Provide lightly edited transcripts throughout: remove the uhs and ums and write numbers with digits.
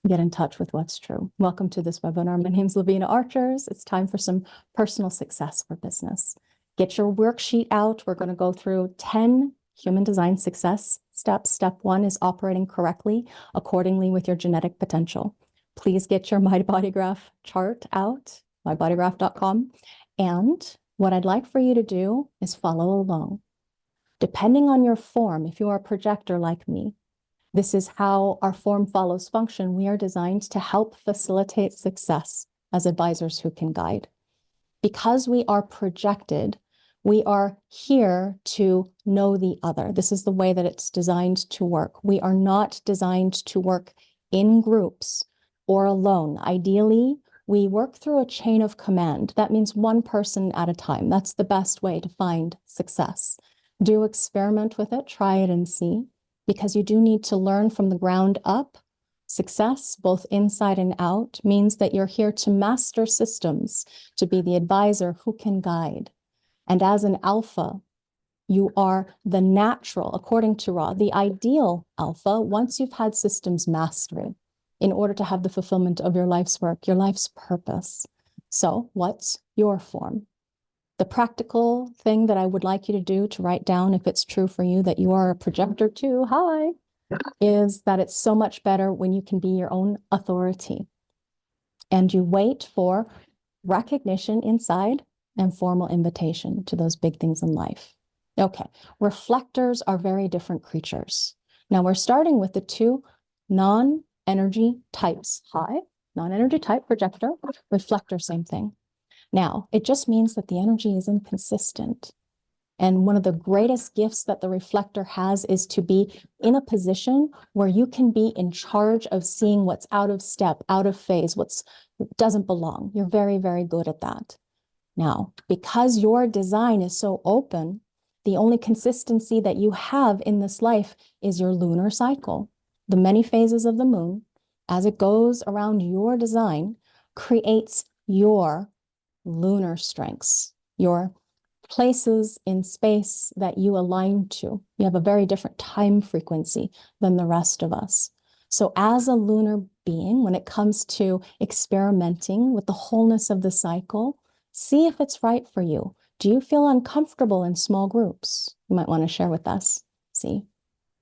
get in touch with what's true. Welcome to this webinar. My name's Laveena Archers. It's time for some personal success for business. Get your worksheet out. We're going to go through 10 human design success steps. Step 1 is operating correctly, accordingly with your genetic potential. Please get your My Body Graph chart out, mybodygraph.com. And what I'd like for you to do is follow along. Depending on your form, if you are a projector like me, this is how our form follows function. We are designed to help facilitate success as advisors who can guide. Because we are projected, we are here to know the other. This is the way that it's designed to work. We are not designed to work in groups or alone. Ideally, we work through a chain of command. That means one person at a time. That's the best way to find success. Do experiment with it, try it and see, because you do need to learn from the ground up. Success, both inside and out, means that you're here to master systems, to be the advisor who can guide. And as an alpha, you are the natural, according to Ra, the ideal alpha once you've had systems mastery in order to have the fulfillment of your life's work, your life's purpose. So what's your form? The practical thing that I would like you to do to write down, if it's true for you that you are a projector too, is that it's so much better when you can be your own authority. And you wait for recognition inside and formal invitation to those big things in life. Okay, reflectors are very different creatures. Now we're starting with the two non-energy types. Non-energy type, projector, reflector, same thing. Now, it just means that the energy is inconsistent. And one of the greatest gifts that the reflector has is to be in a position where you can be in charge of seeing what's out of step, out of phase, what doesn't belong. You're very, very good at that. Now, because your design is so open, the only consistency that you have in this life is your lunar cycle. The many phases of the moon, as it goes around your design, creates your lunar strengths, your places in space that you align to. You have a very different time frequency than the rest of us. So as a lunar being, when it comes to experimenting with the wholeness of the cycle, see if it's right for you. Do you feel uncomfortable in small groups? You might want to share with us. See,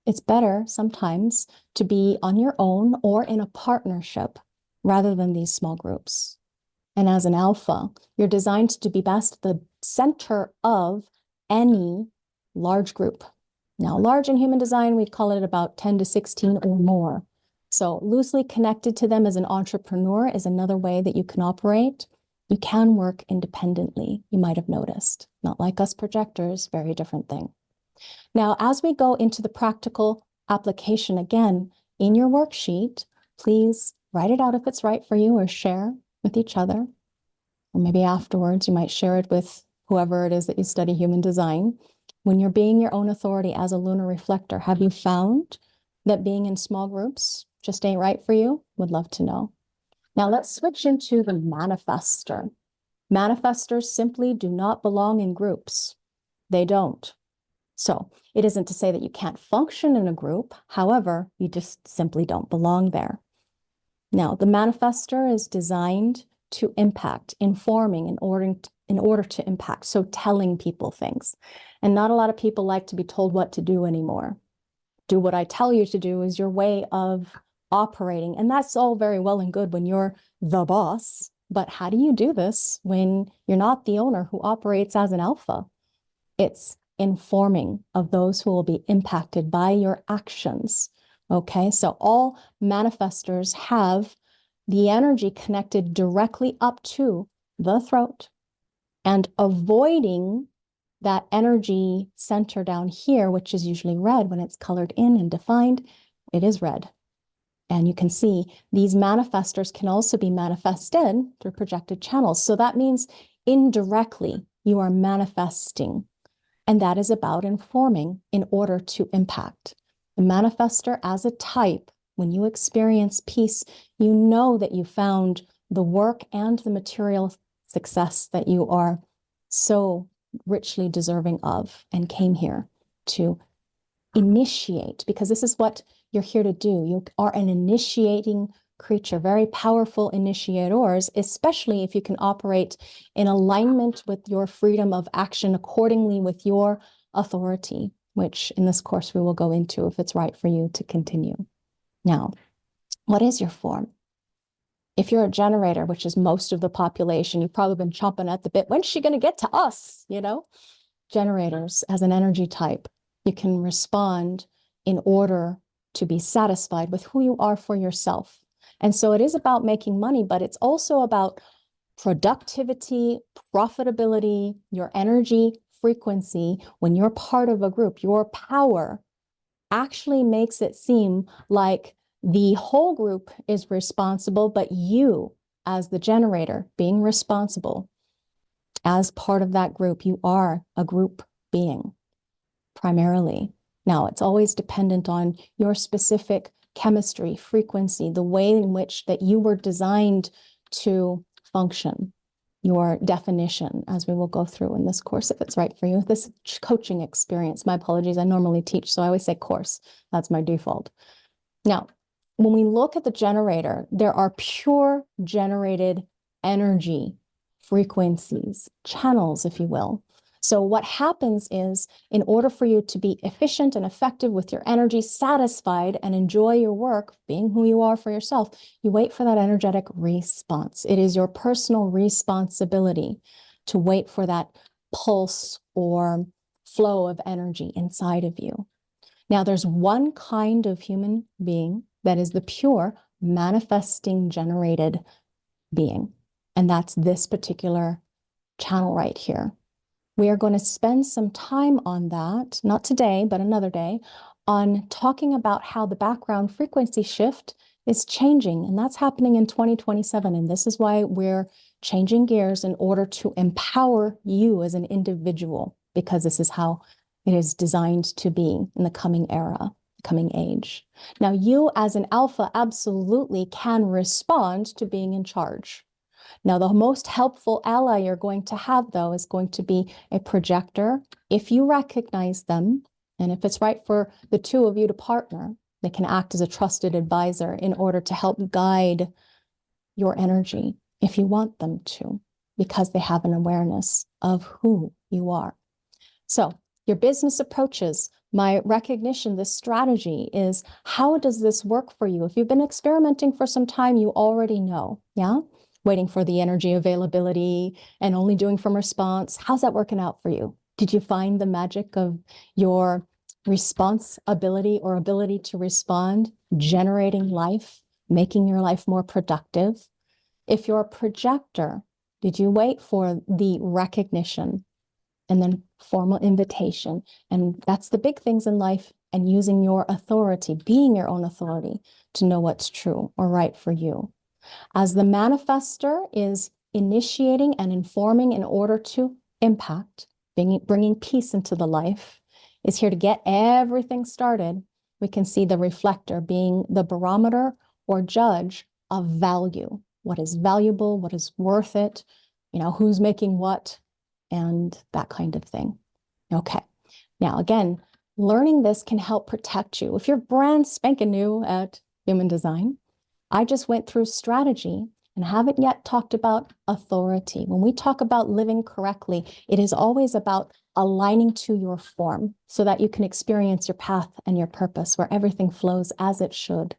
it's better sometimes to be on your own or in a partnership rather than these small groups. And as an alpha, you're designed to be best the center of any large group. Now, large in human design, we'd call it about 10 to 16 or more. So loosely connected to them as an entrepreneur is another way that you can operate. You can work independently, you might have noticed. Not like us projectors, very different thing. Now, as we go into the practical application, again, in your worksheet, please write it out if it's right for you or share with each other. Or maybe afterwards, you might share it with whoever it is that you study human design. When you're being your own authority as a lunar reflector, have you found that being in small groups just ain't right for you? Would love to know. Now let's switch into the manifester. Manifestors simply do not belong in groups. They don't. So it isn't to say that you can't function in a group. However, you just simply don't belong there. Now, the manifester is designed to impact, informing in order to impact, so telling people things. And not a lot of people like to be told what to do anymore. Do what I tell you to do is your way of operating. And that's all very well and good when you're the boss. But how do you do this when you're not the owner who operates as an alpha? It's informing of those who will be impacted by your actions. Okay, so all manifestors have the energy connected directly up to the throat, and avoiding that energy center down here, which is usually red when it's colored in and defined, it is red. And you can see these manifestors can also be manifested through projected channels. So that means indirectly you are manifesting, and that is about informing in order to impact. The manifester as a type, when you experience peace, you know that you found the work and the material success that you are so richly deserving of and came here to initiate, because this is what you're here to do. You are an initiating creature, very powerful initiators, especially if you can operate in alignment with your freedom of action accordingly with your authority, which in this course we will go into if it's right for you to continue. Now, what is your form? If you're a generator, which is most of the population, you've probably been chomping at the bit. When's she going to get to us? You know, generators as an energy type, you can respond in order to be satisfied with who you are for yourself. And so it is about making money, but it's also about productivity, profitability, your energy frequency. When you're part of a group, your power actually makes it seem like the whole group is responsible, but you, as the generator, being responsible as part of that group, you are a group being primarily. Now, it's always dependent on your specific chemistry, frequency, the way in which that you were designed to function, your definition, as we will go through in this course, if it's right for you. This coaching experience, my apologies, I normally teach, so I always say course. That's my default. Now, when we look at the generator, there are pure generated energy frequencies, channels, if you will. So what happens is, in order for you to be efficient and effective with your energy, satisfied and enjoy your work, being who you are for yourself, you wait for that energetic response. It is your personal responsibility to wait for that pulse or flow of energy inside of you. Now, there's one kind of human being that is the pure manifesting generated being, and that's this particular channel right here. We are going to spend some time on that, not today, but another day, on talking about how the background frequency shift is changing, and that's happening in 2027. And this is why we're changing gears in order to empower you as an individual, because this is how it is designed to be in the coming era, coming age. Now, you as an alpha absolutely can respond to being in charge. Now, the most helpful ally you're going to have, though, is going to be a projector. If you recognize them, and if it's right for the two of you to partner, they can act as a trusted advisor in order to help guide your energy if you want them to, because they have an awareness of who you are. So your business approaches, my recognition, this strategy is, how does this work for you? If you've been experimenting for some time, you already know, yeah? Waiting for the energy availability and only doing from response. How's that working out for you? Did you find the magic of your response ability or ability to respond, generating life, making your life more productive? If you're a projector, did you wait for the recognition and then formal invitation? And that's the big things in life, and using your authority, being your own authority to know what's true or right for you. As the manifester is initiating and informing in order to impact, bringing peace into the life, is here to get everything started. We can see the reflector being the barometer or judge of value. What is valuable, what is worth it, who's making what, and that kind of thing. Okay, now again, learning this can help protect you. If you're brand spanking new at human design, I just went through strategy and haven't yet talked about authority. When we talk about living correctly, it is always about aligning to your form so that you can experience your path and your purpose, where everything flows as it should.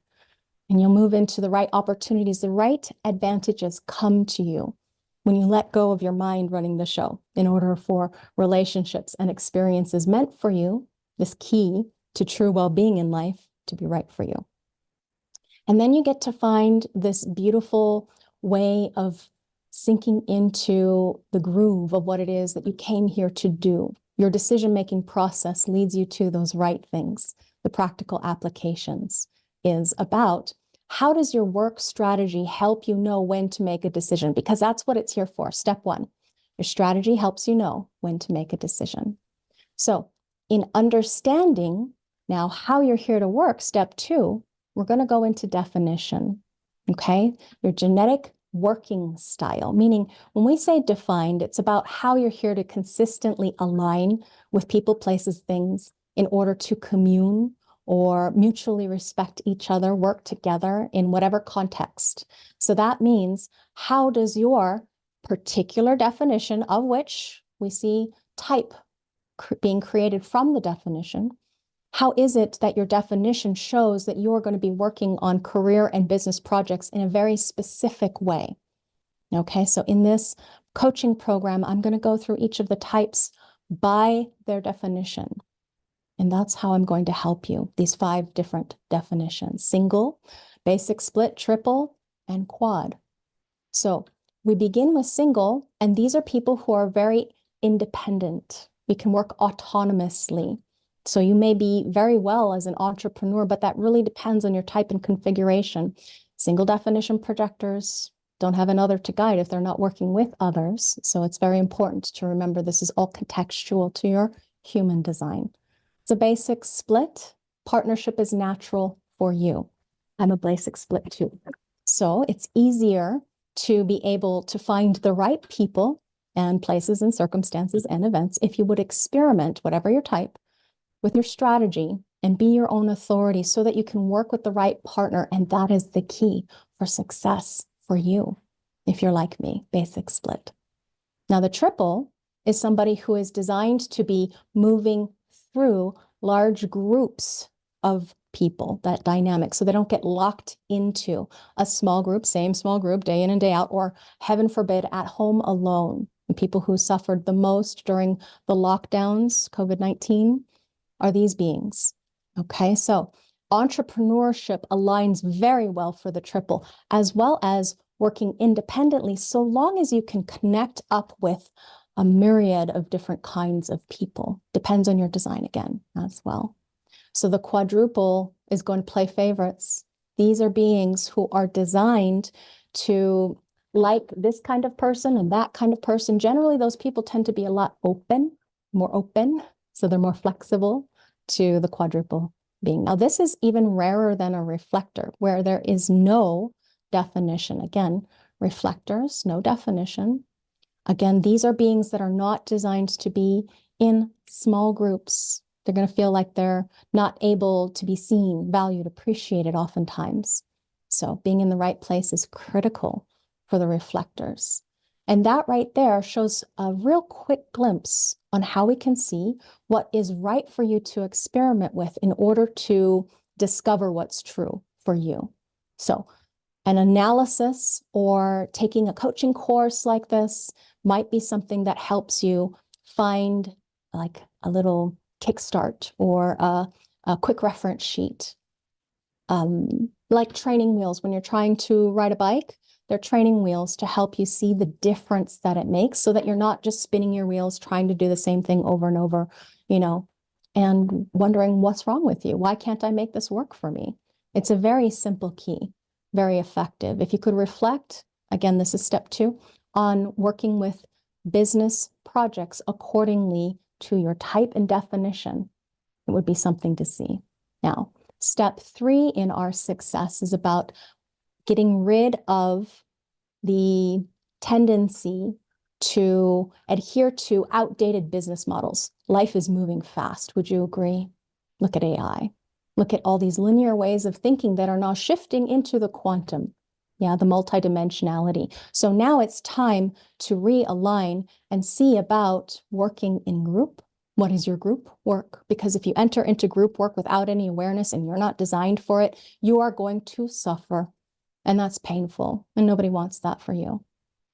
And you'll move into the right opportunities, the right advantages come to you when you let go of your mind running the show in order for relationships and experiences meant for you, this key to true well-being in life, to be right for you. And then you get to find this beautiful way of sinking into the groove of what it is that you came here to do. Your decision-making process leads you to those right things. The practical applications is about, how does your work strategy help you know when to make a decision? Because that's what it's here for. Step one, your strategy helps you know when to make a decision. So in understanding now how you're here to work, step two, we're going to go into definition, okay? Your genetic working style, meaning when we say defined, it's about how you're here to consistently align with people, places, things in order to commune or mutually respect each other, work together in whatever context. So that means, how does your particular definition, of which we see type being created from the definition, how is it that your definition shows that you're going to be working on career and business projects in a very specific way? Okay, so in this coaching program, I'm going to go through each of the types by their definition. And that's how I'm going to help you. These 5 different definitions: single, basic split, triple, and quad. So we begin with single, and these are people who are very independent. We can work autonomously. So you may be very well as an entrepreneur, but that really depends on your type and configuration. Single definition projectors don't have another to guide if they're not working with others. So it's very important to remember this is all contextual to your human design. It's a basic split. Partnership is natural for you. I'm a basic split too. So it's easier to be able to find the right people and places and circumstances and events if you would experiment, whatever your type, with your strategy and be your own authority so that you can work with the right partner. And that is the key for success for you, if you're like me, basic split. Now, the triple is somebody who is designed to be moving through large groups of people, that dynamic, so they don't get locked into a small group, same small group, day in and day out, or heaven forbid, at home alone. And people who suffered the most during the lockdowns, COVID-19, are these beings. Okay, so entrepreneurship aligns very well for the triple, as well as working independently, so long as you can connect up with a myriad of different kinds of people. Depends on your design again as well. So the quadruple is going to play favorites. These are beings who are designed to like this kind of person and that kind of person. Generally, those people tend to be a lot more open, so they're more flexible to the quadruple being. Now, this is even rarer than a reflector, where there is no definition. Again, reflectors, no definition. Again, these are beings that are not designed to be in small groups. They're going to feel like they're not able to be seen, valued, appreciated oftentimes. So being in the right place is critical for the reflectors. And that right there shows a real quick glimpse on how we can see what is right for you to experiment with in order to discover what's true for you. So an analysis or taking a coaching course like this might be something that helps you find like a little kickstart or a quick reference sheet. Like training wheels, when you're trying to ride a bike, they're training wheels to help you see the difference that it makes so that you're not just spinning your wheels trying to do the same thing over and over, and wondering what's wrong with you. Why can't I make this work for me? It's a very simple key, very effective. If you could reflect, again, this is step 2, on working with business projects accordingly to your type and definition, it would be something to see. Now, step 3 in our success is about getting rid of the tendency to adhere to outdated business models. Life is moving fast. Would you agree? Look at AI. Look at all these linear ways of thinking that are now shifting into the quantum. Yeah, the multidimensionality. So now it's time to realign and see about working in group. What is your group work? Because if you enter into group work without any awareness and you're not designed for it, you are going to suffer. And that's painful. And nobody wants that for you.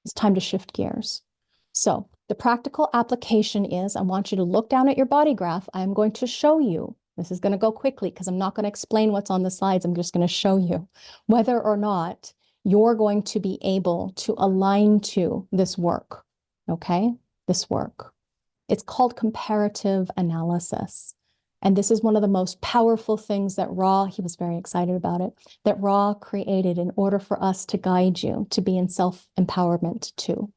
It's time to shift gears. So the practical application is, I want you to look down at your body graph. I'm going to show you. This is going to go quickly because I'm not going to explain what's on the slides. I'm just going to show you whether or not you're going to be able to align to this work. Okay? This work. It's called comparative analysis. And this is one of the most powerful things that Ra, he was very excited about it, that Ra created in order for us to guide you to be in self-empowerment too.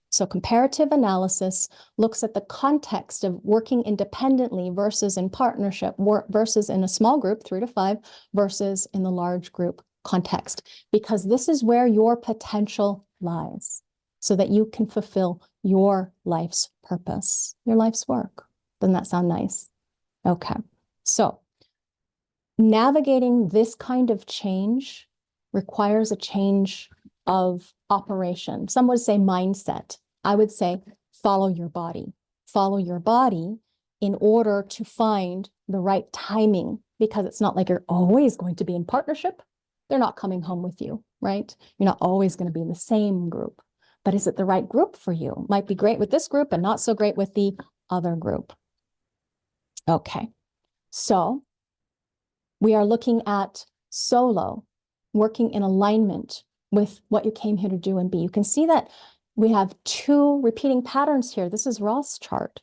So comparative analysis looks at the context of working independently versus in partnership, versus in a small group, 3 to 5, versus in the large group context, because this is where your potential lies so that you can fulfill your life's purpose, your life's work. Doesn't that sound nice? Okay, so navigating this kind of change requires a change of operation. Some would say mindset. I would say follow your body. Follow your body in order to find the right timing, because it's not like you're always going to be in partnership. They're not coming home with you, right? You're not always going to be in the same group. But is it the right group for you? Might be great with this group and not so great with the other group. Okay, so we are looking at solo, working in alignment with what you came here to do and be. You can see that we have two repeating patterns here. This is Ra's chart.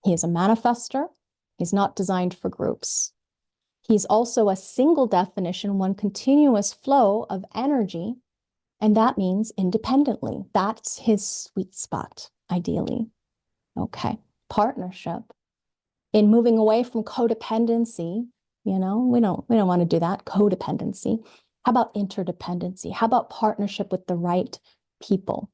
He is a manifester. He's not designed for groups. He's also a single definition, one continuous flow of energy, and that means independently. That's his sweet spot, ideally. Okay, partnership. In moving away from codependency, we don't want to do that, codependency. How about interdependency? How about partnership with the right people?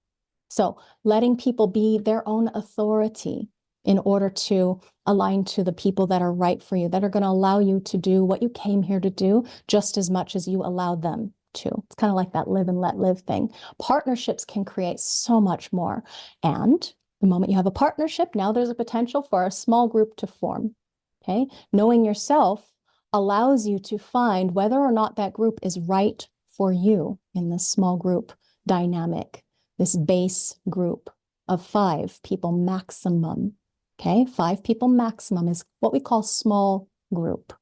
So letting people be their own authority in order to align to the people that are right for you, that are going to allow you to do what you came here to do just as much as you allow them to. It's kind of like that live and let live thing. Partnerships can create so much more. And the moment you have a partnership, now there's a potential for a small group to form. Okay, knowing yourself allows you to find whether or not that group is right for you in this small group dynamic, this base group of 5 people maximum. Okay, 5 people maximum is what we call small group.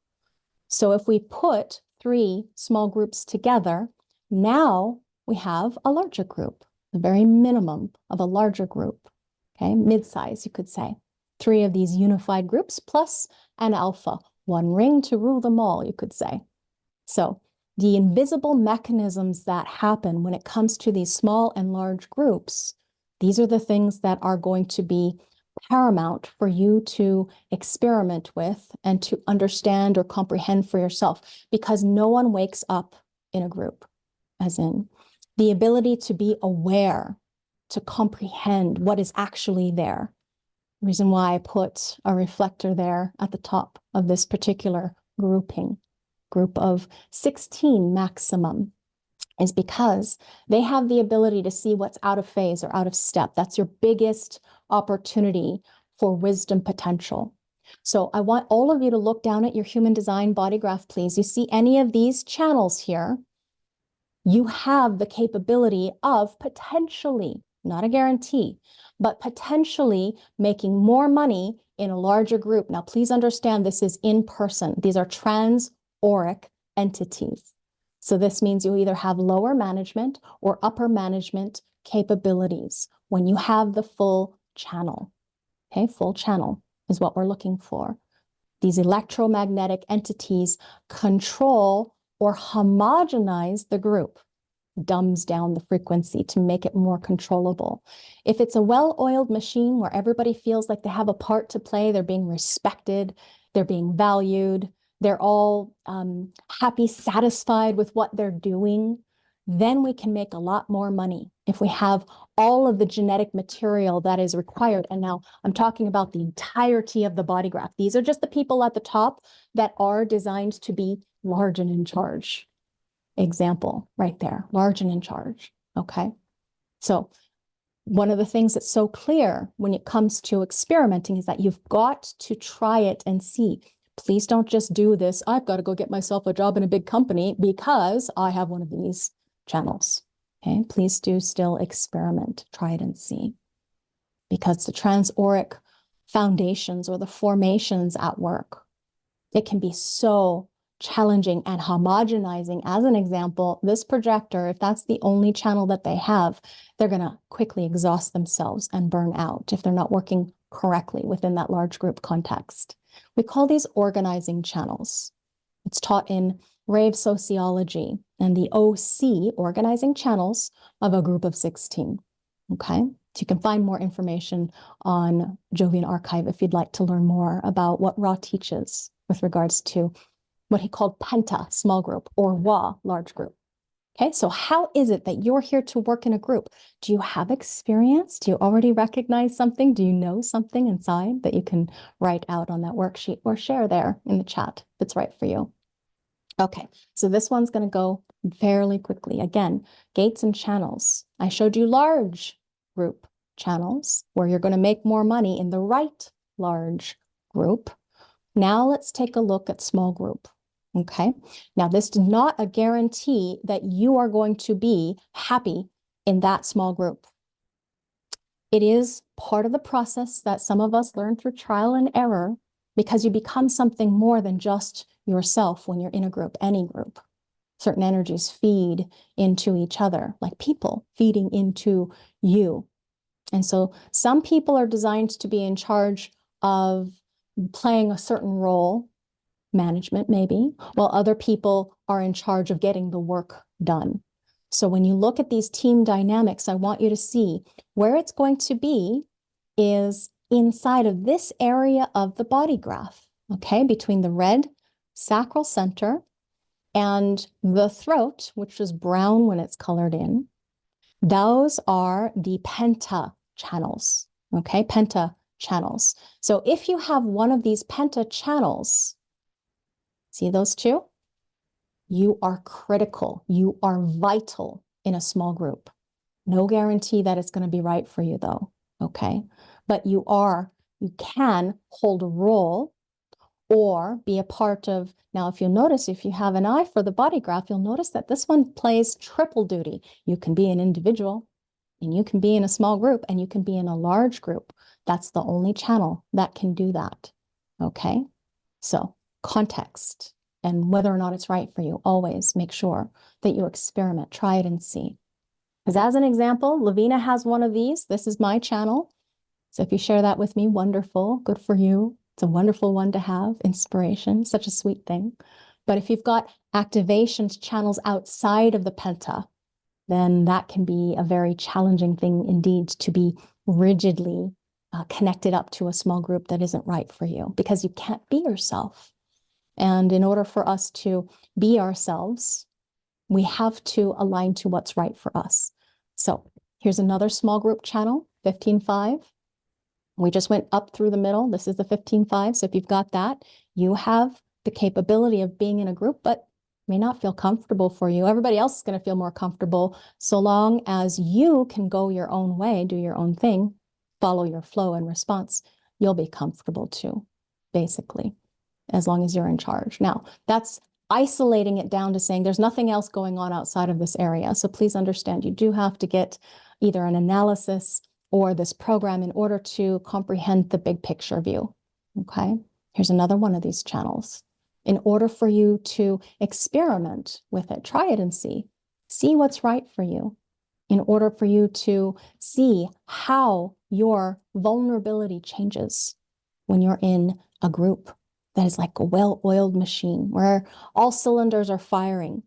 So if we put 3 small groups together, now we have a larger group, the very minimum of a larger group. Okay, mid-size, you could say. 3 of these unified groups plus an alpha, 1 ring to rule them all, you could say. So the invisible mechanisms that happen when it comes to these small and large groups, these are the things that are going to be paramount for you to experiment with and to understand or comprehend for yourself, because no one wakes up in a group, as in the ability to be aware, to comprehend what is actually there. The reason why I put a reflector there at the top of this particular grouping, group of 16 maximum, is because they have the ability to see what's out of phase or out of step. That's your biggest opportunity for wisdom potential. So I want all of you to look down at your human design body graph, please. You see any of these channels here? You have the capability of potentially, not a guarantee, but potentially making more money in a larger group. Now, please understand this is in person. These are trans-auric entities. So this means you either have lower management or upper management capabilities when you have the full channel. Okay, full channel is what we're looking for. These electromagnetic entities control or homogenize the group, dumbs down the frequency to make it more controllable. If it's a well-oiled machine where everybody feels like they have a part to play, they're being respected, they're being valued, they're all happy, satisfied with what they're doing, then we can make a lot more money if we have all of the genetic material that is required. And now I'm talking about the entirety of the body graph. These are just the people at the top that are designed to be large and in charge. Example right there, large and in charge. Okay. So one of the things that's so clear when it comes to experimenting is that you've got to try it and see. Please don't just do this. I've got to go get myself a job in a big company because I have one of these channels. Okay, please do still experiment, try it and see. Because the trans-auric foundations or the formations at work, it can be so challenging and homogenizing. As an example, this projector, if that's the only channel that they have, they're going to quickly exhaust themselves and burn out if they're not working correctly within that large group context. We call these organizing channels. It's taught in rave sociology and the OC, organizing channels of a group of 16. Okay, so you can find more information on Jovian Archive if you'd like to learn more about what Ra teaches with regards to what he called penta, small group, or Wa, large group. Okay, so how is it that you're here to work in a group? Do you have experience? Do you already recognize something? Do you know something inside that you can write out on that worksheet or share there in the chat if it's right for you? Okay, so this one's going to go fairly quickly. Again, gates and channels. I showed you large group channels where you're going to make more money in the right large group. Now let's take a look at small group. Okay, now this is not a guarantee that you are going to be happy in that small group. It is part of the process that some of us learn through trial and error, because you become something more than just yourself when you're in a group, any group. Certain energies feed into each other, like people feeding into you. And so some people are designed to be in charge of playing a certain role, management maybe, while other people are in charge of getting the work done. So when you look at these team dynamics, I want you to see where it's going to be is inside of this area of the body graph, okay, between the red sacral center and the throat, which is brown when it's colored in. Those are the penta channels, okay, penta channels. So if you have one of these penta channels, see those two? You are critical, you are vital in a small group. No guarantee that it's going to be right for you though, okay? But you can hold a role or be a part of. Now, if you'll notice, if you have an eye for the body graph, you'll notice that this one plays triple duty. You can be an individual, and you can be in a small group, and you can be in a large group. That's the only channel that can do that, okay? So context and whether or not it's right for you, always make sure that you experiment, try it and see. Because as an example, Laveena has one of these. This is my channel. So if you share that with me, wonderful, good for you. It's a wonderful one to have, inspiration, such a sweet thing. But if you've got activations channels outside of the penta, then that can be a very challenging thing indeed, to be rigidly connected up to a small group that isn't right for you, because you can't be yourself. And in order for us to be ourselves, we have to align to what's right for us. So here's another small group channel, 15.5. We just went up through the middle. This is the 15.5. So if you've got that, you have the capability of being in a group, but may not feel comfortable for you. Everybody else is going to feel more comfortable, so long as you can go your own way, do your own thing, follow your flow and response, you'll be comfortable too, basically, as long as you're in charge. Now, that's isolating it down to saying there's nothing else going on outside of this area. So please understand, you do have to get either an analysis or this program in order to comprehend the big picture view, okay? Here's another one of these channels. In order for you to experiment with it, try it and see what's right for you, in order for you to see how your vulnerability changes when you're in a group that is like a well-oiled machine where all cylinders are firing.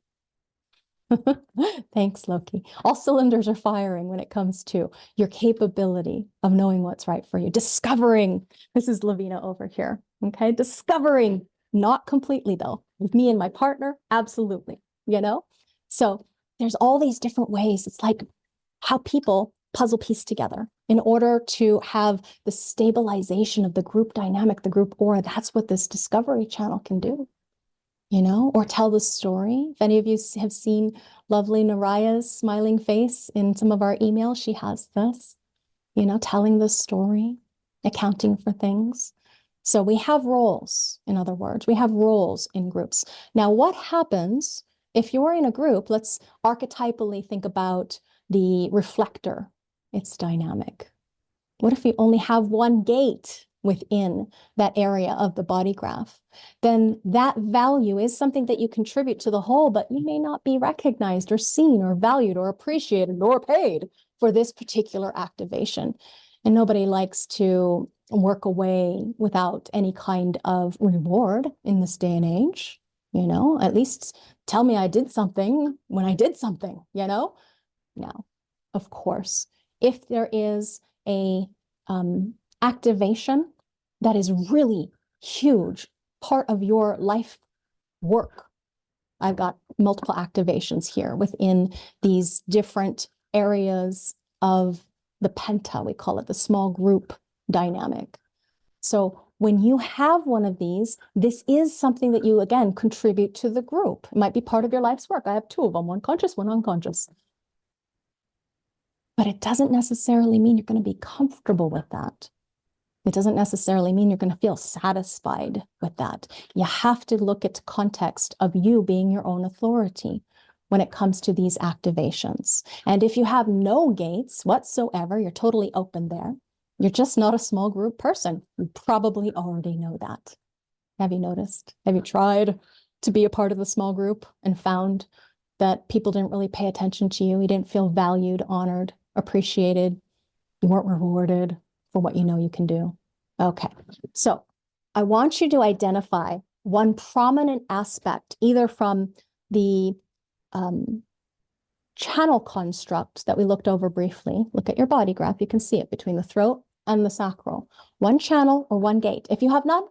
Thanks, Loki. All cylinders are firing when it comes to your capability of knowing what's right for you. Discovering, this is Laveena over here, okay? Discovering, not completely though. With me and my partner, absolutely, you know? So there's all these different ways. It's like how people puzzle piece together in order to have the stabilization of the group dynamic, the group aura. That's what this discovery channel can do. You know, or tell the story. If any of you have seen lovely Naraya's smiling face in some of our emails, she has this, you know, telling the story, accounting for things. So we have roles, in other words, we have roles in groups. Now, what happens if you're in a group? Let's archetypally think about the reflector. It's dynamic. What if you only have one gate within that area of the body graph? Then that value is something that you contribute to the whole, but you may not be recognized or seen or valued or appreciated or paid for this particular activation. And nobody likes to work away without any kind of reward in this day and age. You know, at least tell me I did something when I did something, you know? Now, of course, if there is a activation that is really huge part of your life work. I've got multiple activations here within these different areas of the penta, we call it the small group dynamic. So when you have one of these, this is something that you, again, contribute to the group. It might be part of your life's work. I have two of them, one conscious, one unconscious. But it doesn't necessarily mean you're going to be comfortable with that. It doesn't necessarily mean you're going to feel satisfied with that. You have to look at the context of you being your own authority when it comes to these activations. And if you have no gates whatsoever, you're totally open there. You're just not a small group person. You probably already know that. Have you noticed? Have you tried to be a part of the small group and found that people didn't really pay attention to you? You didn't feel valued, honored, appreciated. You weren't rewarded for what you know you can do. Okay, so I want you to identify one prominent aspect, either from the channel construct that we looked over briefly. Look at your body graph. You can see it between the throat and the sacral. One channel or one gate. If you have none,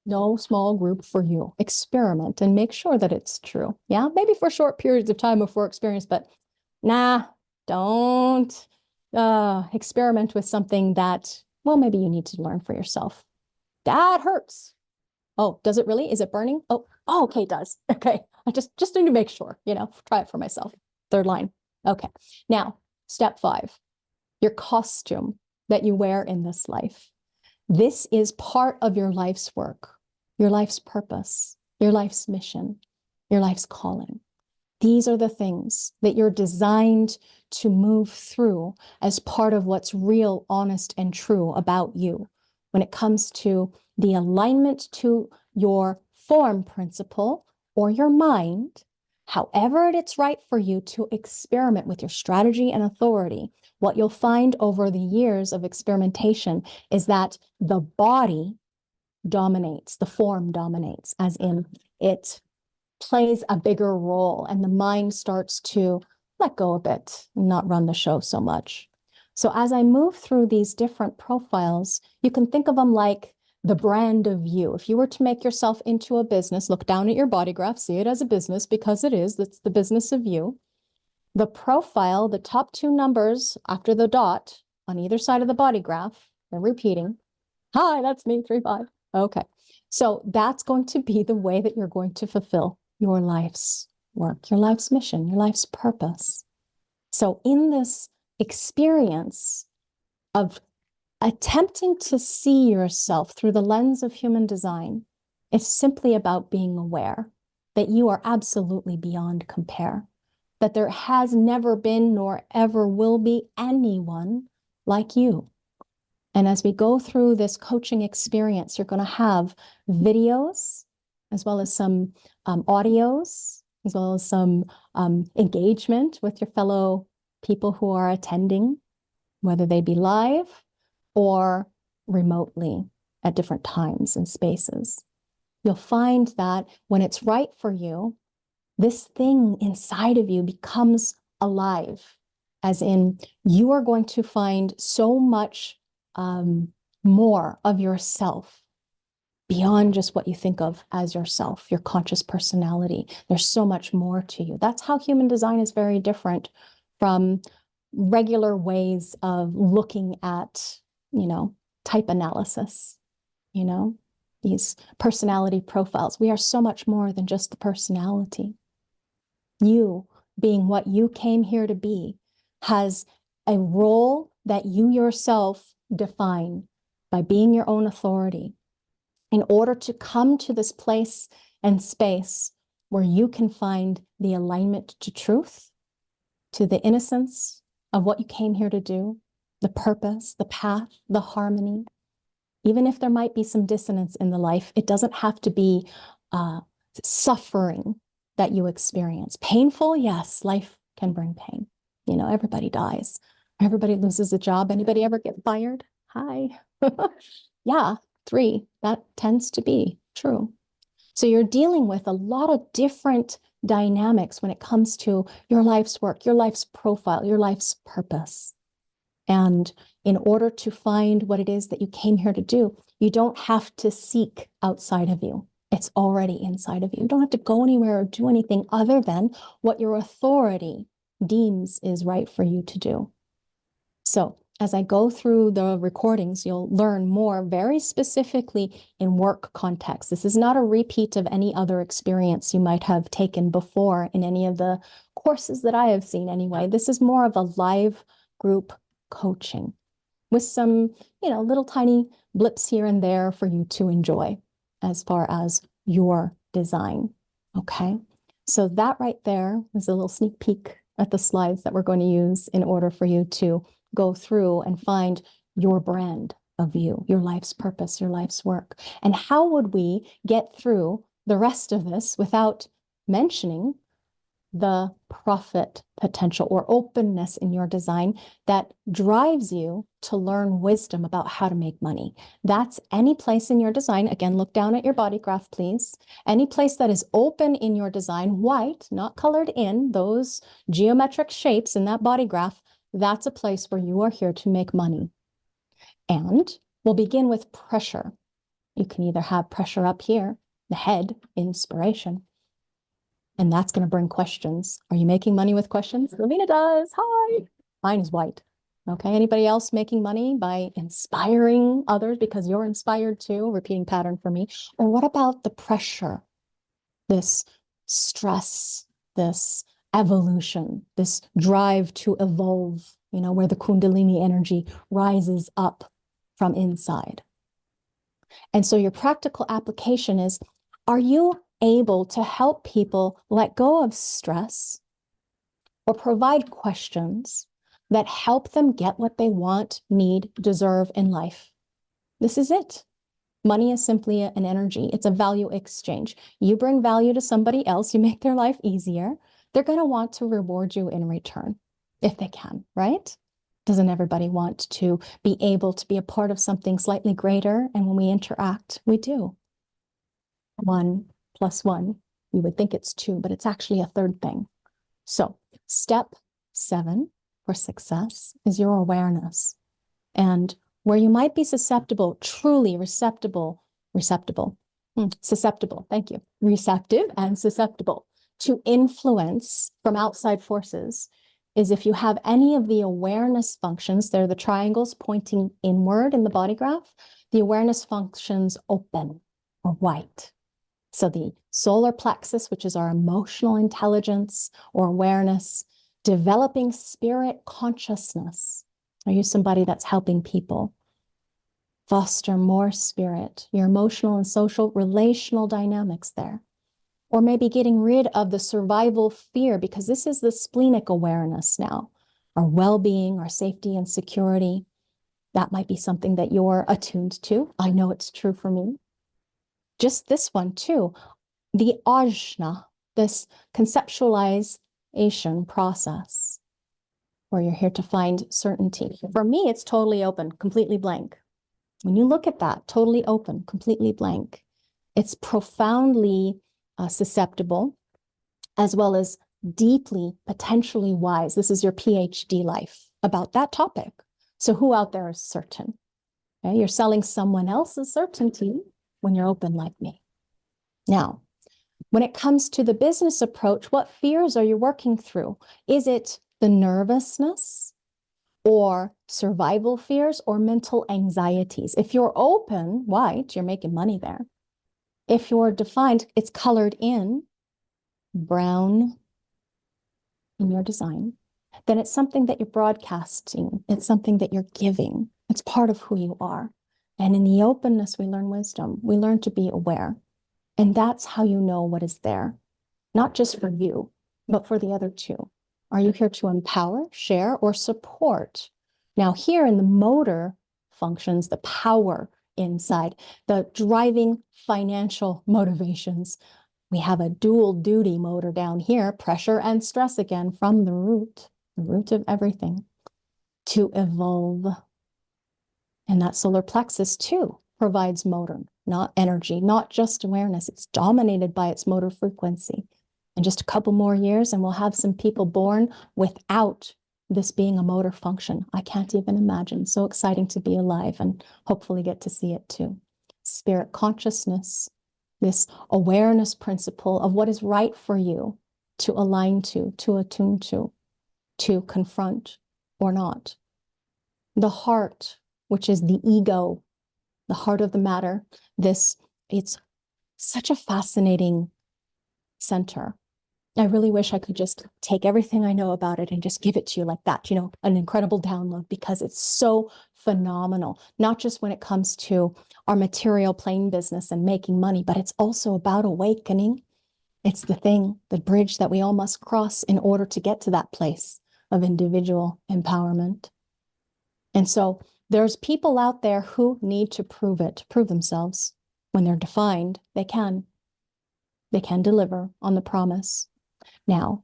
no small group for you. Experiment and make sure that it's true. Yeah, maybe for short periods of time before experience, but nah, don't experiment with something that, well, maybe you need to learn for yourself. That hurts. Oh, does it really? Is it burning? Oh, okay, it does. Okay, I just need to make sure, try it for myself. Third line. Okay, now, step 5, your costume that you wear in this life. This is part of your life's work, your life's purpose, your life's mission, your life's calling. These are the things that you're designed to move through as part of what's real, honest, and true about you when it comes to the alignment to your form principle or your mind, however it's right for you to experiment with your strategy and authority. What you'll find over the years of experimentation is that the body dominates, the form dominates, as in it plays a bigger role and the mind starts to let go a bit and not run the show so much. So as I move through these different profiles, you can think of them like the brand of you. If you were to make yourself into a business, look down at your body graph, see it as a business because it is. That's the business of you. The profile, the top 2 numbers after the dot on either side of the body graph, they're repeating. Hi, that's me, 3-5. Okay. So that's going to be the way that you're going to fulfill your life's work, your life's mission, your life's purpose. So in this experience of attempting to see yourself through the lens of human design, it's simply about being aware that you are absolutely beyond compare, that there has never been nor ever will be anyone like you. And as we go through this coaching experience, you're going to have videos as well as some audios, as well as some engagement with your fellow people who are attending, whether they be live or remotely at different times and spaces. You'll find that when it's right for you, this thing inside of you becomes alive, as in you are going to find so much more of yourself beyond just what you think of as yourself, your conscious personality. There's so much more to you. That's how human design is very different from regular ways of looking at, type analysis, these personality profiles. We are so much more than just the personality. You, being what you came here to be, has a role that you yourself define by being your own authority in order to come to this place and space where you can find the alignment to truth, to the innocence of what you came here to do, the purpose, the path, the harmony. Even if there might be some dissonance in the life, it doesn't have to be suffering that you experience. Painful, yes, life can bring pain. Everybody dies. Everybody loses a job. Anybody ever get fired? Hi. Yeah, 3, that tends to be true. So you're dealing with a lot of different dynamics when it comes to your life's work, your life's profile, your life's purpose. And in order to find what it is that you came here to do, you don't have to seek outside of you. It's already inside of you. You don't have to go anywhere or do anything other than what your authority deems is right for you to do. So as I go through the recordings, you'll learn more very specifically in work context. This is not a repeat of any other experience you might have taken before in any of the courses that I have seen anyway. This is more of a live group coaching with some, little tiny blips here and there for you to enjoy as far as your design. Okay. So that right there is a little sneak peek at the slides that we're going to use in order for you to go through and find your brand of you, your life's purpose, your life's work. And how would we get through the rest of this without mentioning the profit potential or openness in your design that drives you to learn wisdom about how to make money? That's any place in your design. Again, look down at your body graph, please. Any place that is open in your design, white, not colored in, those geometric shapes in that body graph, that's a place where you are here to make money. And we'll begin with pressure. You can either have pressure up here, the head, inspiration, and that's going to bring questions. Are you making money with questions? Laveena does. Hi. Mine is white. Okay. Anybody else making money by inspiring others because you're inspired too? Repeating pattern for me. Or what about the pressure, this stress, this evolution, this drive to evolve, where the Kundalini energy rises up from inside? And so your practical application is, are you able to help people let go of stress or provide questions that help them get what they want, need, deserve in life? This is it. Money is simply an energy. It's a value exchange. You bring value to somebody else, you make their life easier. They're going to want to reward you in return if they can, right? Doesn't everybody want to be able to be a part of something slightly greater? And when we interact, we do. 1 + 1, you would think it's 2, but it's actually a third thing. So step 7 for success is your awareness. And where you might be susceptible, truly susceptible, thank you, receptive and susceptible to influence from outside forces, is if you have any of the awareness functions, they're the triangles pointing inward in the body graph, the awareness functions open or white. So the solar plexus, which is our emotional intelligence or awareness, developing spirit consciousness. Are you somebody that's helping people foster more spirit, your emotional and social relational dynamics there? Or maybe getting rid of the survival fear, because this is the splenic awareness now, our well-being, our safety and security. That might be something that you're attuned to. I know it's true for me. Just this one too, the ajna, this conceptualization process, where you're here to find certainty. For me, it's totally open, completely blank. When you look at that, totally open, completely blank, it's profoundly susceptible, as well as deeply, potentially wise. This is your PhD life about that topic. So who out there is certain? Okay? You're selling someone else's certainty when you're open like me. Now, when it comes to the business approach, what fears are you working through? Is it the nervousness or survival fears or mental anxieties? If you're open, white, you're making money there. If you're defined, it's colored in brown in your design, then it's something that you're broadcasting. It's something that you're giving. It's part of who you are. And in the openness, we learn wisdom. We learn to be aware. And that's how you know what is there, not just for you, but for the other two. Are you here to empower, share, or support? Now, here in the motor functions, the power inside, the driving financial motivations, we have a dual duty motor down here, pressure and stress again from the root of everything, to evolve. And that solar plexus too provides motor, not energy, not just awareness. It's dominated by its motor frequency. In just a couple more years, and we'll have some people born without this being a motor function. I can't even imagine. So exciting to be alive and hopefully get to see it too. Spirit consciousness, this awareness principle of what is right for you to align to attune to confront or not. The heart, which is the ego, the heart of the matter. It's such a fascinating center. I really wish I could just take everything I know about it and just give it to you like that, an incredible download, because it's so phenomenal, not just when it comes to our material plane business and making money, but it's also about awakening. It's the bridge that we all must cross in order to get to that place of individual empowerment. And so there's people out there who need to prove themselves. When they're defined, they can deliver on the promise. Now,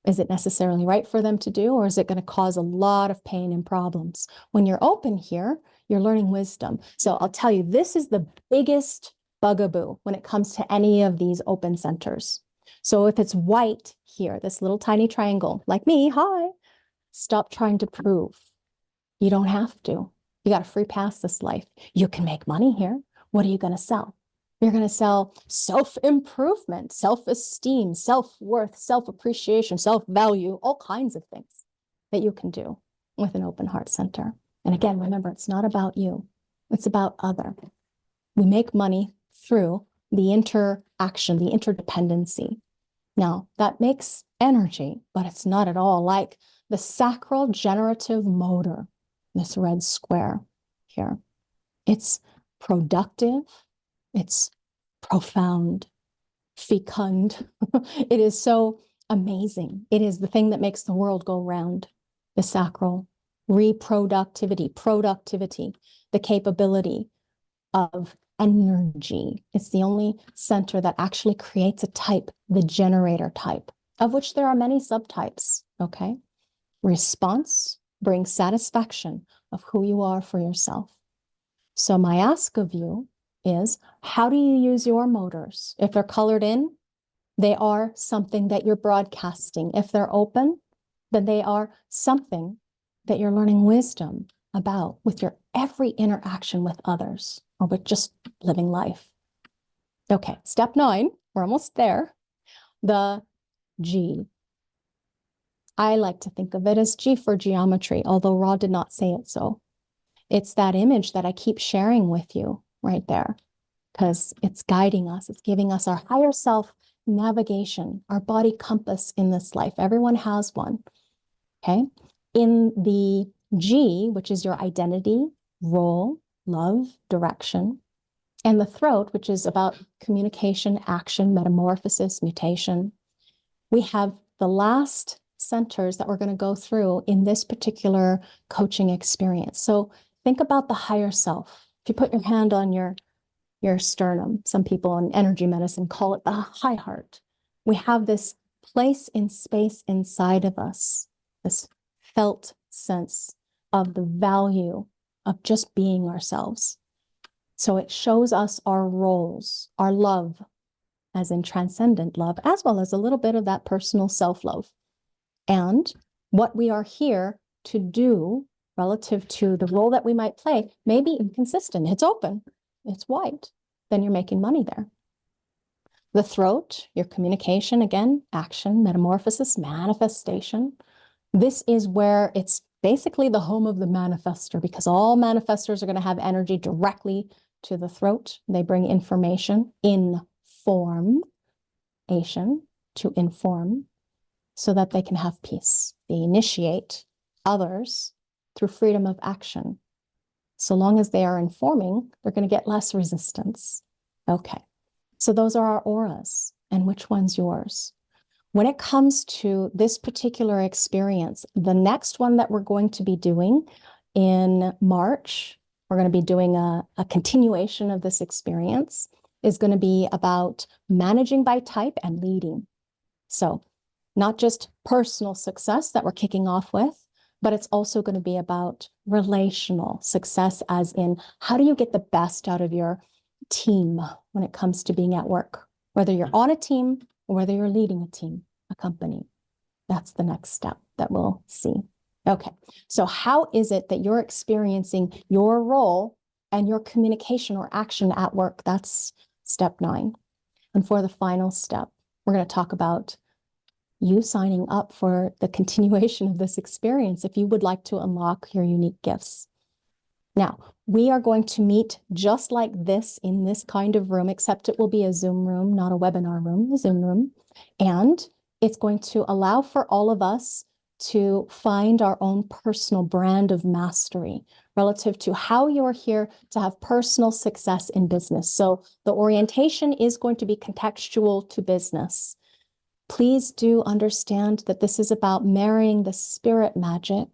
is it necessarily right for them to do, or is it going to cause a lot of pain and problems? When you're open here, you're learning wisdom. So I'll tell you, this is the biggest bugaboo when it comes to any of these open centers. So if it's white here, this little tiny triangle, like me, hi, stop trying to prove. You don't have to. You got a free pass this life. You can make money here. What are you going to sell? You're going to sell self-improvement, self-esteem, self-worth, self-appreciation, self-value, all kinds of things that you can do with an open heart center. And again, remember, it's not about you. It's about other. We make money through the interaction, the interdependency. Now, that makes energy, but it's not at all like the sacral generative motor, this red square here. It's productive. It's profound, fecund. It is so amazing. It is the thing that makes the world go round, the sacral reproductivity, productivity, the capability of energy. It's the only center that actually creates a type, the generator type, of which there are many subtypes, okay? Response brings satisfaction of who you are for yourself. So my ask of you is, how do you use your motors? If they're colored in, they are something that you're broadcasting. If they're open, then they are something that you're learning wisdom about with your every interaction with others or with just living life. Okay, step 9, we're almost there. The G. I like to think of it as G for geometry, although Ra did not say it so. It's that image that I keep sharing with you right there, because it's guiding us. It's giving us our higher self navigation, our body compass in this life. Everyone has one, okay? In the G, which is your identity, role, love, direction, and the throat, which is about communication, action, metamorphosis, mutation, we have the last centers that we're going to go through in this particular coaching experience. So think about the higher self. If you put your hand on your sternum, some people in energy medicine call it the high heart. We have this place in space inside of us, this felt sense of the value of just being ourselves. So it shows us our roles, our love, as in transcendent love, as well as a little bit of that personal self-love, and what we are here to do relative to the role that we might play may be inconsistent. It's open, it's white, then you're making money there. The throat, your communication, again, action, metamorphosis, manifestation. This is where it's basically the home of the manifester, because all manifestors are going to have energy directly to the throat. They bring information, information, to inform, so that they can have peace. They initiate others through freedom of action. So long as they are informing, they're going to get less resistance. Okay, so those are our auras. And which one's yours? When it comes to this particular experience, the next one that we're going to be doing in March, we're going to be doing a continuation of this experience, is going to be about managing by type and leading. So not just personal success that we're kicking off with, but it's also going to be about relational success, as in how do you get the best out of your team when it comes to being at work, whether you're on a team or whether you're leading a team, a company. That's the next step that we'll see. Okay, so how is it that you're experiencing your role and your communication or action at work? That's step 9. And for the final step, we're going to talk about you signing up for the continuation of this experience if you would like to unlock your unique gifts. Now, we are going to meet just like this in this kind of room, except it will be a Zoom room, not a webinar room, a Zoom room. And it's going to allow for all of us to find our own personal brand of mastery relative to how you're here to have personal success in business. So the orientation is going to be contextual to business. Please do understand that this is about marrying the spirit magic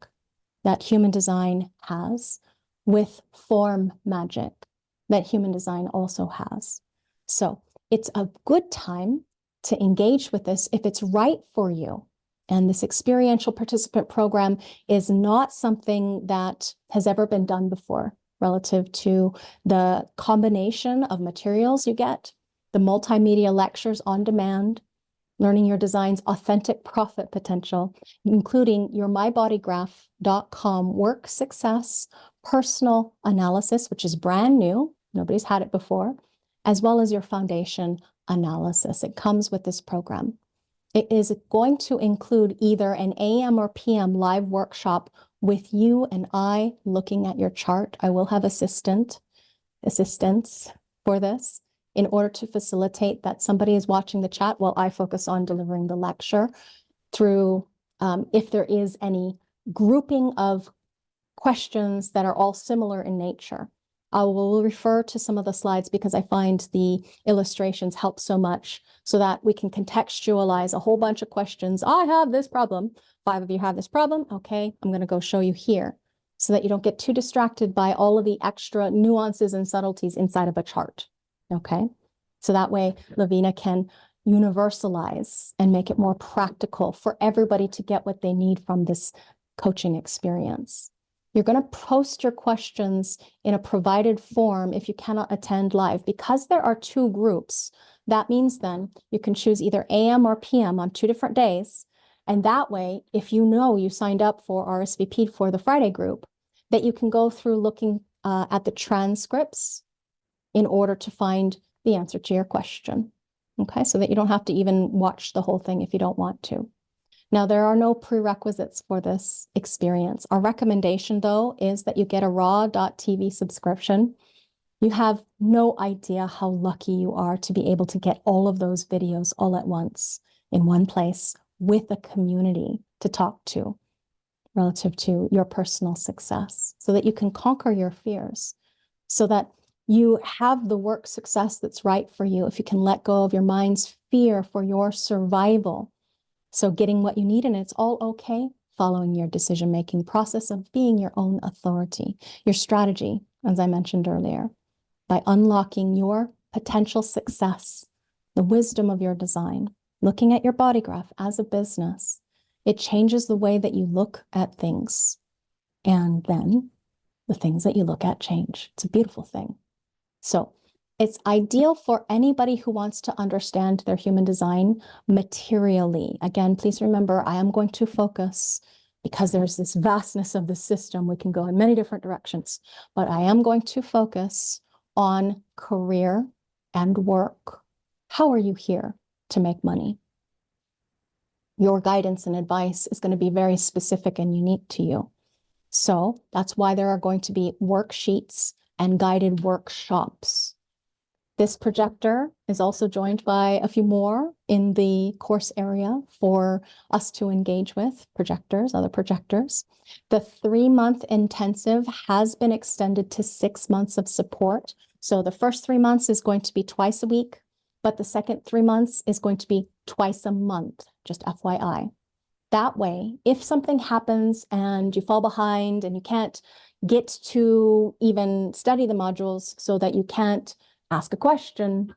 that human design has with form magic that human design also has. So it's a good time to engage with this if it's right for you. And this experiential participant program is not something that has ever been done before relative to the combination of materials you get, the multimedia lectures on demand, learning your design's authentic profit potential, including your mybodygraph.com work success personal analysis, which is brand new. Nobody's had it before, as well as your foundation analysis. It comes with this program. It is going to include either an AM or PM live workshop with you and I looking at your chart. I will have assistance for this in order to facilitate that somebody is watching the chat while I focus on delivering the lecture through if there is any grouping of questions that are all similar in nature. I will refer to some of the slides because I find the illustrations help so much so that we can contextualize a whole bunch of questions. I have this problem. 5 of you have this problem. Okay, I'm going to go show you here so that you don't get too distracted by all of the extra nuances and subtleties inside of a chart. Okay, so that way Laveena can universalize and make it more practical for everybody to get what they need from this coaching experience. You're going to post your questions in a provided form if you cannot attend live. Because there are 2 groups, that means then you can choose either AM or PM on 2 different days. And that way, if you know you signed up for RSVP for the Friday group, that you can go through looking at the transcripts in order to find the answer to your question. Okay, so that you don't have to even watch the whole thing if you don't want to. Now, there are no prerequisites for this experience. Our recommendation, though, is that you get a raw.tv subscription. You have no idea how lucky you are to be able to get all of those videos all at once in one place with a community to talk to relative to your personal success so that you can conquer your fears, so that you have the work success that's right for you if you can let go of your mind's fear for your survival. So getting what you need, and it's all okay, following your decision-making process of being your own authority, your strategy, as I mentioned earlier, by unlocking your potential success, the wisdom of your design, looking at your body graph as a business. It changes the way that you look at things. And then the things that you look at change. It's a beautiful thing. So it's ideal for anybody who wants to understand their human design materially. Again, please remember, I am going to focus, because there's this vastness of the system, we can go in many different directions, but I am going to focus on career and work. How are you here to make money? Your guidance and advice is going to be very specific and unique to you. So that's why there are going to be worksheets and guided workshops. This projector is also joined by a few more in the course area for us to engage with, projectors, other projectors. The 3-month intensive has been extended to 6 months of support. So the first 3 months is going to be twice a week, but the second 3 months is going to be twice a month, just FYI. That way, if something happens and you fall behind and you can't get to even study the modules so that you can't ask a question,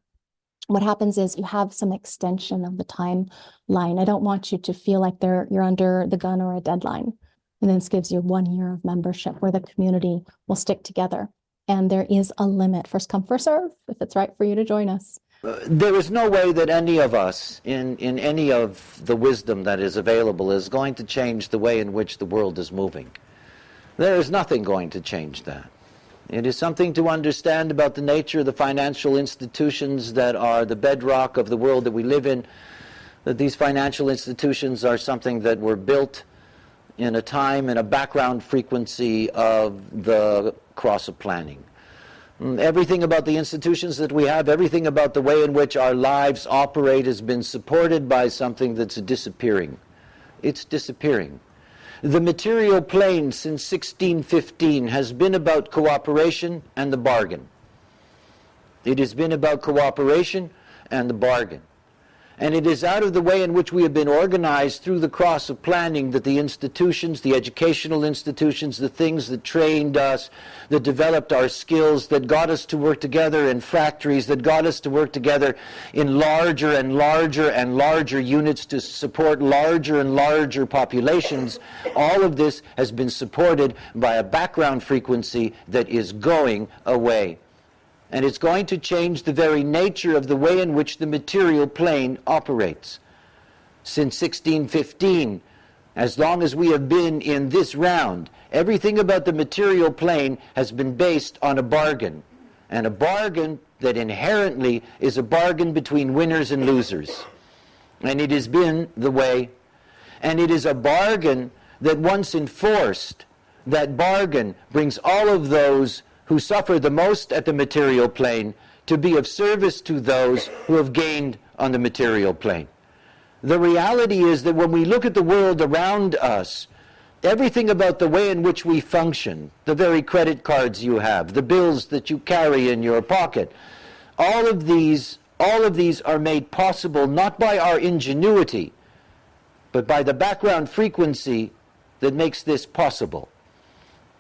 what happens is you have some extension of the timeline. I don't want you to feel like you're under the gun or a deadline. And then this gives you 1 year of membership where the community will stick together. And there is a limit, first come, first serve, if it's right for you to join us. There is no way that any of us, in any of the wisdom that is available, is going to change the way in which the world is moving. There is nothing going to change that. It is something to understand about the nature of the financial institutions that are the bedrock of the world that we live in, that these financial institutions are something that were built in a time and a background frequency of the cross of planning. Everything about the institutions that we have, everything about the way in which our lives operate has been supported by something that's disappearing. It's disappearing. The material plane since 1615 has been about cooperation and the bargain. It has been about cooperation and the bargain. And it is out of the way in which we have been organized through the cross of planning that the institutions, the educational institutions, the things that trained us, that developed our skills, that got us to work together in factories, that got us to work together in larger and larger and larger units to support larger and larger populations, all of this has been supported by a background frequency that is going away. And it's going to change the very nature of the way in which the material plane operates. Since 1615, as long as we have been in this round, everything about the material plane has been based on a bargain. And a bargain that inherently is a bargain between winners and losers. And it has been the way. And it is a bargain that once enforced, that bargain brings all of those who suffer the most at the material plane to be of service to those who have gained on the material plane. The reality is that when we look at the world around us, everything about the way in which we function, the very credit cards you have, the bills that you carry in your pocket, all of these are made possible not by our ingenuity, but by the background frequency that makes this possible.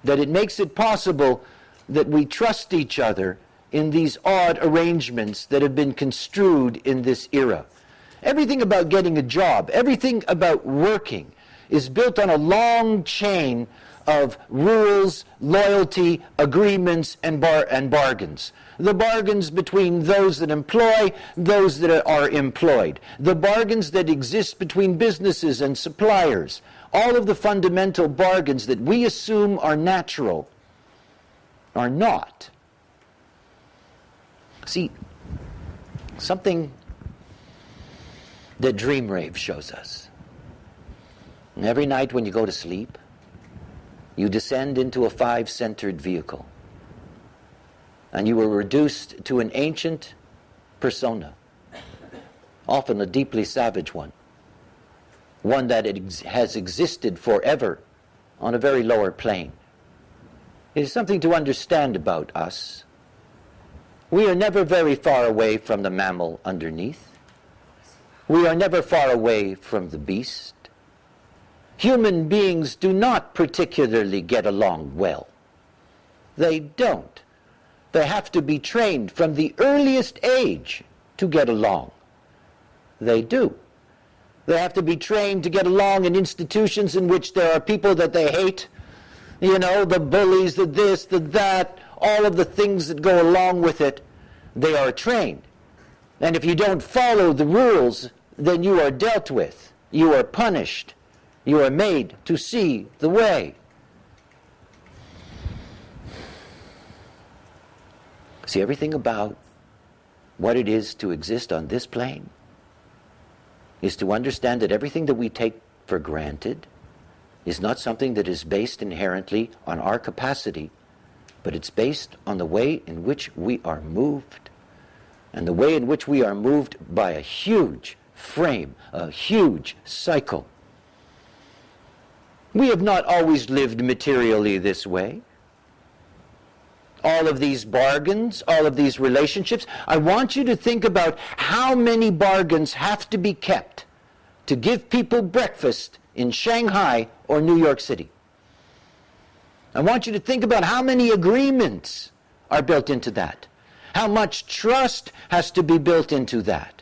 That it makes it possible that we trust each other in these odd arrangements that have been construed in this era. Everything about getting a job, everything about working is built on a long chain of rules, loyalty, agreements, and bargains. The bargains between those that employ, those that are employed. The bargains that exist between businesses and suppliers. All of the fundamental bargains that we assume are natural are not. See, something that Dream Rave shows us. And every night when you go to sleep, you descend into a five-centered vehicle. And you are reduced to an ancient persona, often a deeply savage one. One that has existed forever on a very lower plane. It is something to understand about us. We are never very far away from the mammal underneath. We are never far away from the beast. Human beings do not particularly get along well. They don't. They have to be trained from the earliest age to get along. They do. They have to be trained to get along in institutions in which there are people that they hate. You know, the bullies, the this, the that, all of the things that go along with it, they are trained. And if you don't follow the rules, then you are dealt with. You are punished. You are made to see the way. See, everything about what it is to exist on this plane is to understand that everything that we take for granted is not something that is based inherently on our capacity, but it's based on the way in which we are moved, and the way in which we are moved by a huge frame, a huge cycle. We have not always lived materially this way. All of these bargains, all of these relationships, I want you to think about how many bargains have to be kept to give people breakfast in Shanghai or New York City. I want you to think about how many agreements are built into that. How much trust has to be built into that.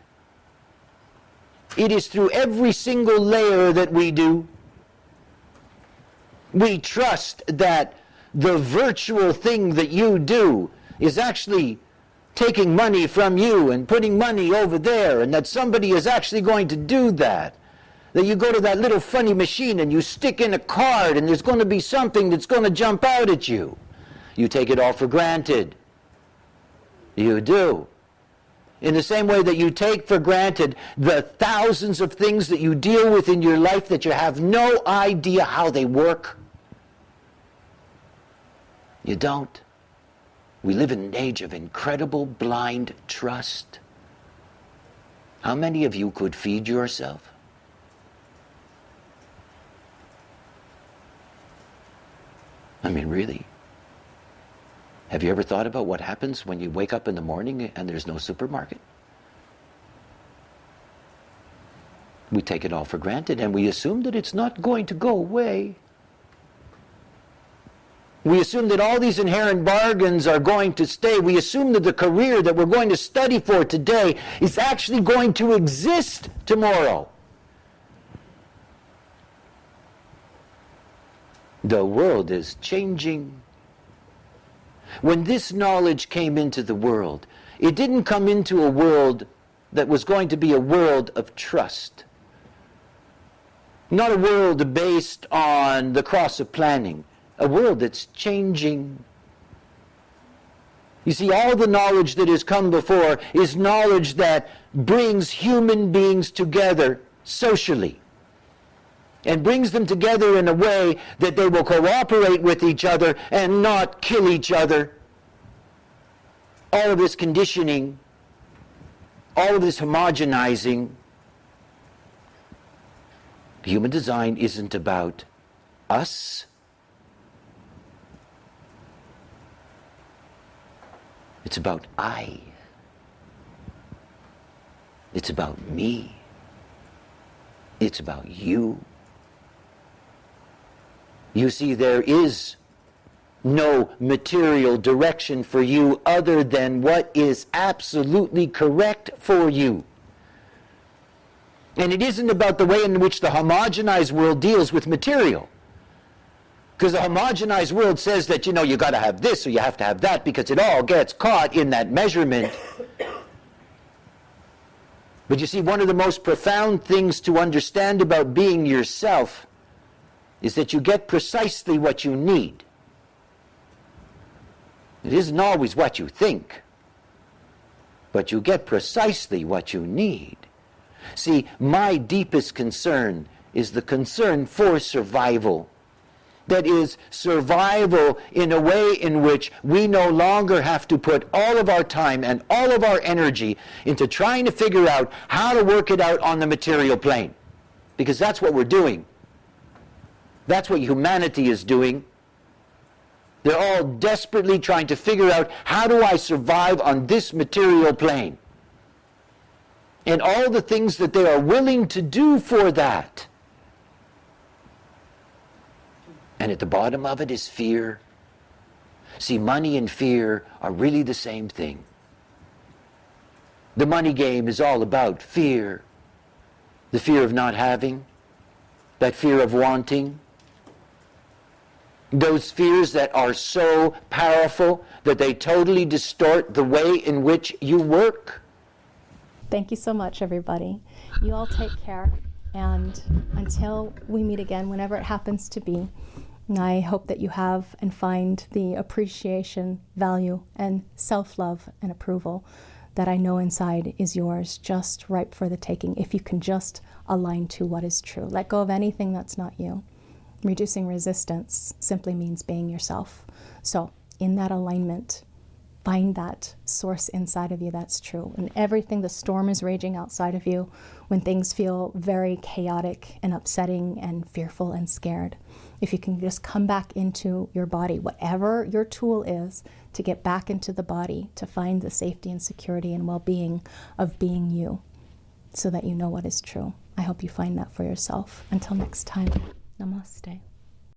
It is through every single layer that we do. We trust that the virtual thing that you do is actually taking money from you and putting money over there, and that somebody is actually going to do that. That you go to that little funny machine and you stick in a card and there's going to be something that's going to jump out at you. You take it all for granted. You do. In the same way that you take for granted the thousands of things that you deal with in your life that you have no idea how they work. You don't. We live in an age of incredible blind trust. How many of you could feed yourself? I mean, really? Have you ever thought about what happens when you wake up in the morning and there's no supermarket? We take it all for granted and we assume that it's not going to go away. We assume that all these inherent bargains are going to stay. We assume that the career that we're going to study for today is actually going to exist tomorrow. The world is changing. When this knowledge came into the world, it didn't come into a world that was going to be a world of trust. Not a world based on the cross of planning. A world that's changing. You see, all the knowledge that has come before is knowledge that brings human beings together socially. And brings them together in a way that they will cooperate with each other and not kill each other. All of this conditioning, all of this homogenizing. Human design isn't about us. It's about I. It's about me. It's about you. You see, there is no material direction for you other than what is absolutely correct for you. And it isn't about the way in which the homogenized world deals with material. Because the homogenized world says that, you got to have this or you have to have that because it all gets caught in that measurement. But you see, one of the most profound things to understand about being yourself is that you get precisely what you need. It isn't always what you think, but you get precisely what you need. See, my deepest concern is the concern for survival. That is, survival in a way in which we no longer have to put all of our time and all of our energy into trying to figure out how to work it out on the material plane. Because that's what we're doing. That's what humanity is doing. They're all desperately trying to figure out, how do I survive on this material plane? And all the things that they are willing to do for that. And at the bottom of it is fear. See, money and fear are really the same thing. The money game is all about fear. The fear of not having, that fear of wanting. Those fears that are so powerful that they totally distort the way in which you work. Thank you so much, everybody. You all take care. And until we meet again, whenever it happens to be, I hope that you have and find the appreciation, value, and self-love and approval that I know inside is yours, just ripe for the taking, if you can just align to what is true. Let go of anything that's not you. Reducing resistance simply means being yourself. So in that alignment, find that source inside of you that's true. And everything, the storm is raging outside of you, when things feel very chaotic and upsetting and fearful and scared. If you can just come back into your body, whatever your tool is, to get back into the body, to find the safety and security and well-being of being you, so that you know what is true. I hope you find that for yourself. Until next time, namaste.